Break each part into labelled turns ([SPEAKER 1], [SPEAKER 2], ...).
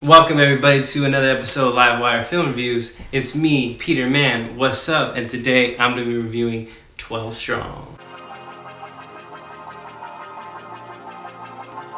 [SPEAKER 1] Welcome everybody to another episode of LiveWire Film Reviews. It's me, Peter Man. What's up? And today I'm going to be reviewing 12 Strong.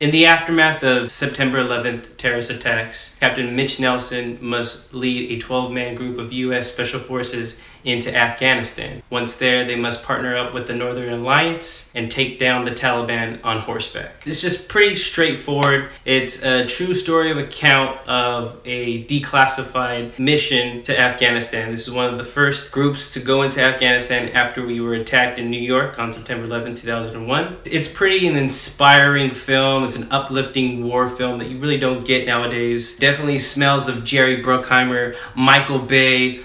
[SPEAKER 1] In the aftermath of September 11th terrorist attacks, Captain Mitch Nelson must lead a 12-man group of U.S. Special Forces into Afghanistan. Once there, they must partner up with the Northern Alliance and take down the Taliban on horseback. It's just pretty straightforward. It's a true story of account of a declassified mission to Afghanistan. This is one of the first groups to go into Afghanistan after we were attacked in New York on September 11, 2001. It's pretty an inspiring film. It's an uplifting war film that you really don't get nowadays. Definitely smells of Jerry Bruckheimer, Michael Bay,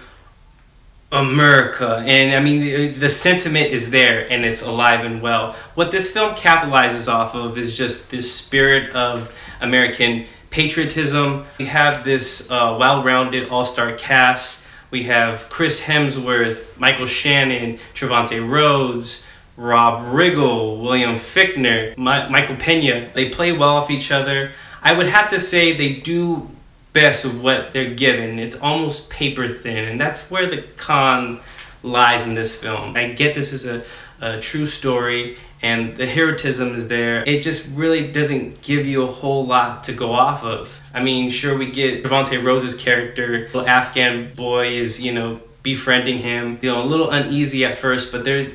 [SPEAKER 1] America. And I mean, the sentiment is there and it's alive and well. What this film capitalizes off of is just this spirit of American patriotism. We have this well-rounded all-star cast. We have Chris Hemsworth, Michael Shannon, Trevante Rhodes, Rob Riggle, William Fichtner, Michael Pena. They play well off each other. I would have to say they do best of what they're given. It's almost paper thin, and that's where the con lies in this film. I get this is a true story and the heroism is there. It just really doesn't give you a whole lot to go off of. I mean, sure, we get Trevante Rhodes' character, little Afghan boy is, befriending him, a little uneasy at first, but there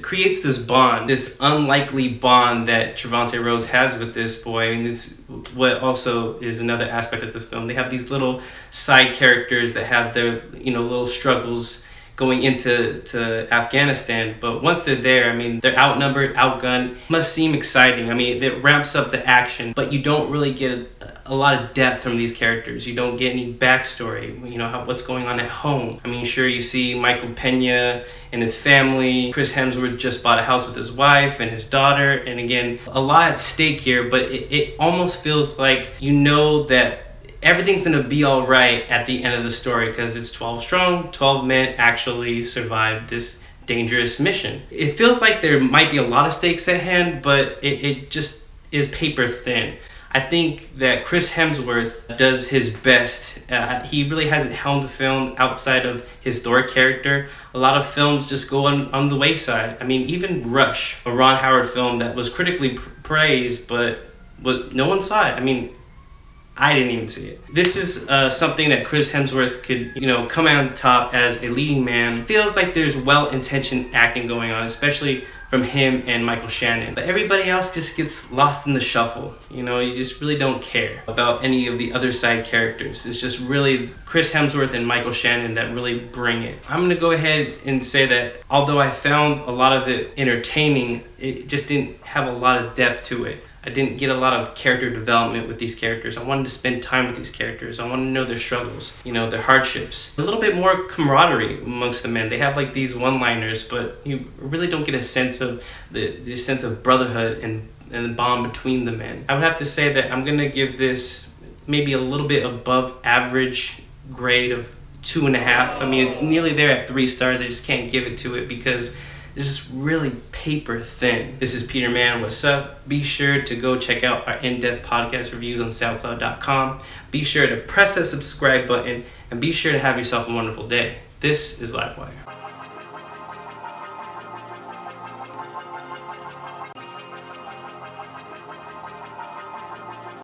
[SPEAKER 1] creates this bond, this unlikely bond that Trevante Rhodes has with this boy. I mean, this what also is another aspect of this film. They have these little side characters that have their little struggles going into Afghanistan, but once they're there, I mean, they're outnumbered, outgunned. Must seem exciting. I mean, it ramps up the action, but you don't really get a lot of depth from these characters. You don't get any backstory, what's going on at home. I mean, sure, you see Michael Pena and his family. Chris Hemsworth just bought a house with his wife and his daughter, and again, a lot at stake here, but it almost feels like that everything's going to be all right at the end of the story because it's 12 strong. 12 men actually survived this dangerous mission. It feels like there might be a lot of stakes at hand, but it just is paper thin. I think that Chris Hemsworth does his best. He really hasn't helmed the film outside of his Thor character. A lot of films just go on the wayside. I mean, even Rush, a Ron Howard film that was critically praised, but no one saw it. I mean, I didn't even see it. This is something that Chris Hemsworth could, come out on top as a leading man. Feels like there's well-intentioned acting going on, especially from him and Michael Shannon. But everybody else just gets lost in the shuffle. You just really don't care about any of the other side characters. It's just really Chris Hemsworth and Michael Shannon that really bring it. I'm gonna go ahead and say that although I found a lot of it entertaining, it just didn't have a lot of depth to it. I didn't get a lot of character development with these characters. I wanted to spend time with these characters. I wanted to know their struggles, their hardships. A little bit more camaraderie amongst the men. They have like these one-liners, but you really don't get a sense of the sense of brotherhood and the bond between the men. I would have to say that I'm gonna give this maybe a little bit above average grade of 2.5. I mean, it's nearly there at 3 stars. I just can't give it to it because it's just really paper thin. This is Peter Man. What's up? Be sure to go check out our in-depth podcast reviews on SoundCloud.com. Be sure to press that subscribe button and be sure to have yourself a wonderful day. This is LiveWire.